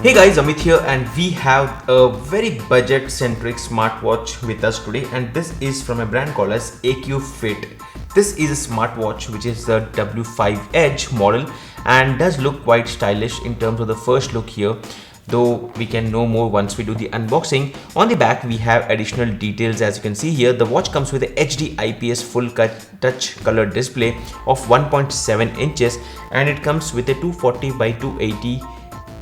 Hey guys, Amit here, and we have a very budget centric smartwatch with us today, and this is from a brand called as AQFIT. This is a smartwatch which is the W5 Edge model and does look quite stylish in terms of the first look here, though we can know more once we do the unboxing. On the back we have additional details. As you can see here, the watch comes with a HD IPS full touch color display of 1.7 inches and it comes with a 240 by 280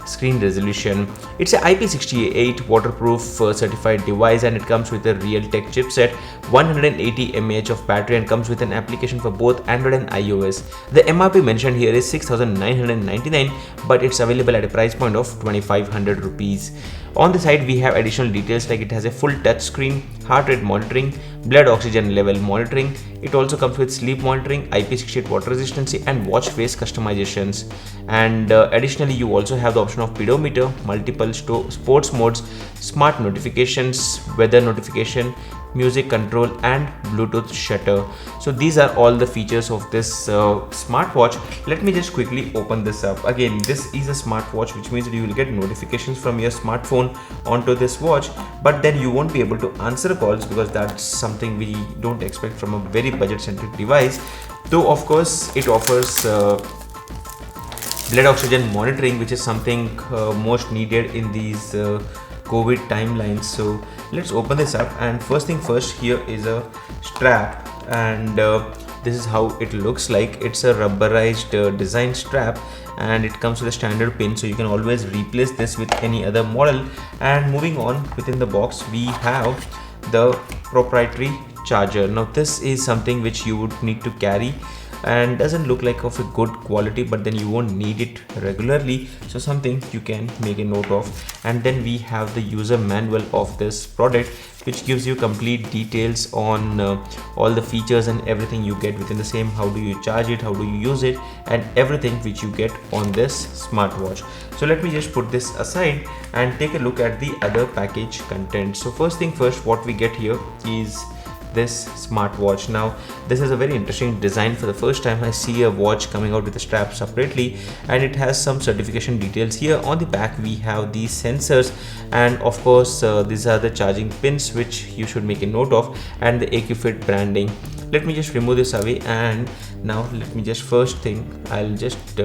screen resolution. It's a IP68 waterproof certified device and it comes with a Realtek chipset, 180 mAh of battery, and comes with an application for both Android and iOS. The MRP mentioned here is 6,999, but it's available at a price point of 2,500 rupees. On the side we have additional details like it has a full touch screen, heart rate monitoring, blood oxygen level monitoring. It also comes with sleep monitoring, IP68 water resistance, and watch face customizations. And additionally you also have the option of pedometer, multiple sports modes, smart notifications, weather notification, music control, and Bluetooth shutter. So these are all the features of this smartwatch. Let me just quickly open this up. Again, this is a smartwatch, which means that you will get notifications from your smartphone onto this watch, but then you won't be able to answer calls because that's something we don't expect from a very budget centric device. Though of course it offers blood oxygen monitoring, which is something most needed in these COVID timelines. So let's open this up, and first thing first, here is a strap, and this is how it looks like. It's a rubberized design strap and it comes with a standard pin, so you can always replace this with any other model. And moving on, within the box we have the proprietary charger. Now this is something which you would need to carry and doesn't look like of a good quality, but then you won't need it regularly, so something you can make a note of. And then we have the user manual of this product, which gives you complete details on all the features and everything you get within the same. How do you charge it, how do you use it, and everything which you get on this smartwatch. So let me just put this aside and take a look at the other package content. So first thing first, what we get here is this smartwatch. Now this is a very interesting design. For the first time I see a watch coming out with a strap separately, and it has some certification details here. On the back we have these sensors, and of course these are the charging pins which you should make a note of, and the AQFIT branding. Let me just remove this away, and now let me just first thing I'll just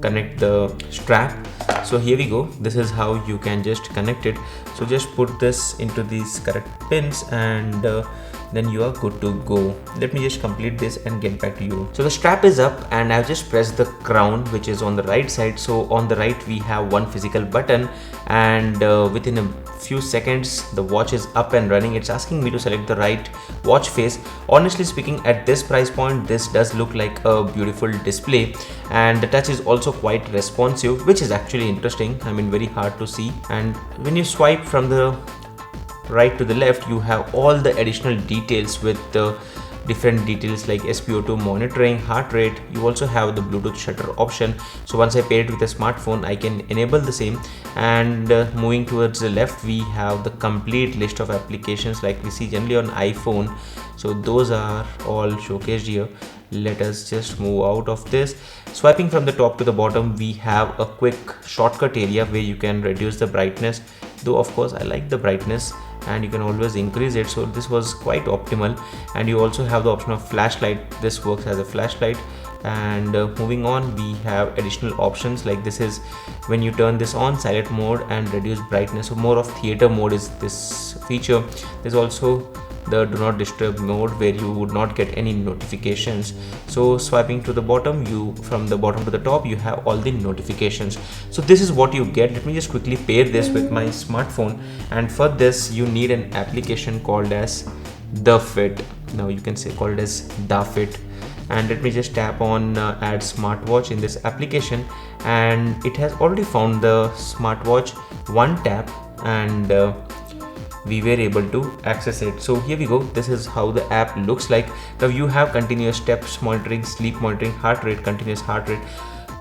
connect the strap. So here we go. This is how you can just connect it. So just put this into these correct pins and then you are good to go. Let me just complete this and get back to you. So the strap is up and I've just pressed the crown, which is on the right side. So on the right we have one physical button, and within a few seconds the watch is up and running. It's asking me to select the right watch face. Honestly speaking, at this price point this does look like a beautiful display, and the touch is also quite responsive, which is actually interesting. I mean, very hard to see. And when you swipe from the right to the left, you have all the additional details with the different details like SpO2 monitoring, heart rate. You also have the Bluetooth shutter option, so once I pair it with a smartphone I can enable the same. And moving towards the left we have the complete list of applications like we see generally on iPhone, so those are all showcased here. Let us just move out of this. Swiping from the top to the bottom, we have a quick shortcut area where you can reduce the brightness, though of course I like the brightness, and you can always increase it, so this was quite optimal. And you also have the option of flashlight. This works as a flashlight. And moving on, we have additional options like this is when you turn this on, silent mode and reduce brightness. So more of theater mode is this feature. There's also the do not disturb mode where you would not get any notifications. So swiping to the bottom, you from the bottom to the top you have all the notifications. So this is what you get. Let me just quickly pair this with my smartphone, and for this you need an application called as the Fit. Now you can say called as the Fit. And let me just tap on add smartwatch in this application, and it has already found the smartwatch. One tap and we were able to access it. So here we go. This is how the app looks like. Now you have continuous steps monitoring, sleep monitoring, heart rate, continuous heart rate.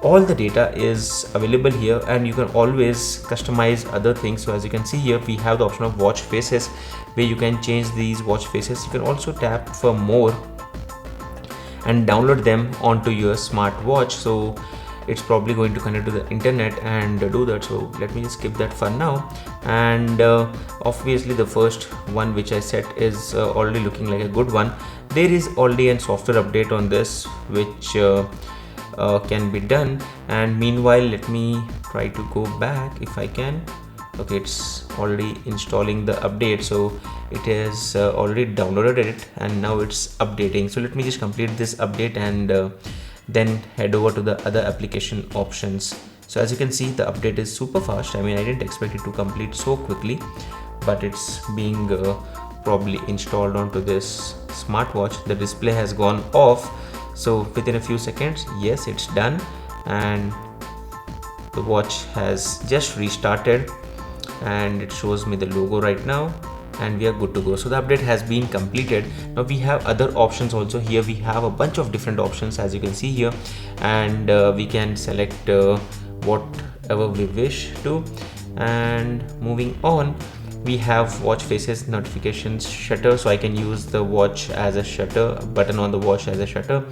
All the data is available here, and you can always customize other things. So as you can see here, we have the option of watch faces where you can change these watch faces. You can also tap for more, and download them onto your smartwatch. So it's probably going to connect to the internet and do that. So let me just skip that for now. And obviously the first one which I set is already looking like a good one. There is already a software update on this which can be done, and meanwhile let me try to go back if I can. Okay, it's already installing the update, so it has already downloaded it and now it's updating. So let me just complete this update and then head over to the other application options. So as you can see, the update is super fast. I mean, I didn't expect it to complete so quickly, but it's being probably installed onto this smartwatch. The display has gone off, so within a few seconds, yes, it's done, and the watch has just restarted and it shows me the logo right now, and we are good to go. So the update has been completed. Now we have other options also. Here we have a bunch of different options, as you can see here, and we can select whatever we wish to. And moving on, we have watch faces, notifications, shutter, so I can use the watch as a shutter, button on the watch as a shutter.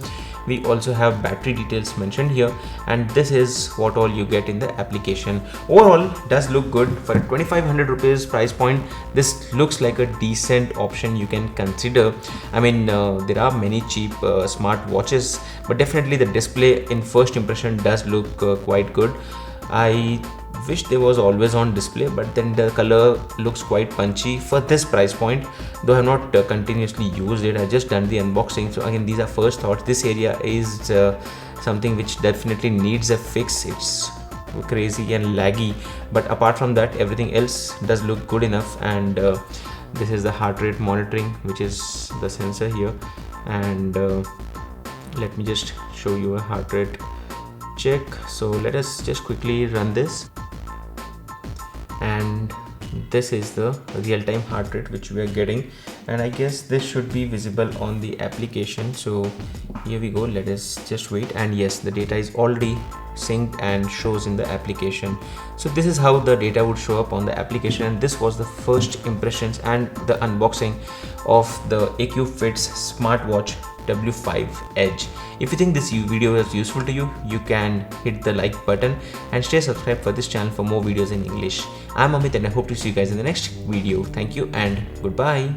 We also have battery details mentioned here, and this is what all you get in the application. Overall, does look good for a 2500 rupees price point. This looks like a decent option you can consider. I mean, there are many cheap smart watches, but definitely the display in first impression does look quite good. I wish there was always on display, but then the color looks quite punchy for this price point, though I have not continuously used it. I just done the unboxing, so again, these are first thoughts. This area is something which definitely needs a fix. It's crazy and laggy, but apart from that, everything else does look good enough. And this is the heart rate monitoring, which is the sensor here, and let me just show you a heart rate check. So let us just quickly run this, and this is the real-time heart rate which we are getting, and I guess this should be visible on the application. So here we go, let us just wait, and yes, the data is already synced and shows in the application. So this is how the data would show up on the application, and this was the first impressions and the unboxing of the AQFIT's smartwatch W5 Edge. If you think this video is useful to you, you can hit the like button and stay subscribed for this channel for more videos in English. I'm Amit and I hope to see you guys in the next video. Thank you and goodbye.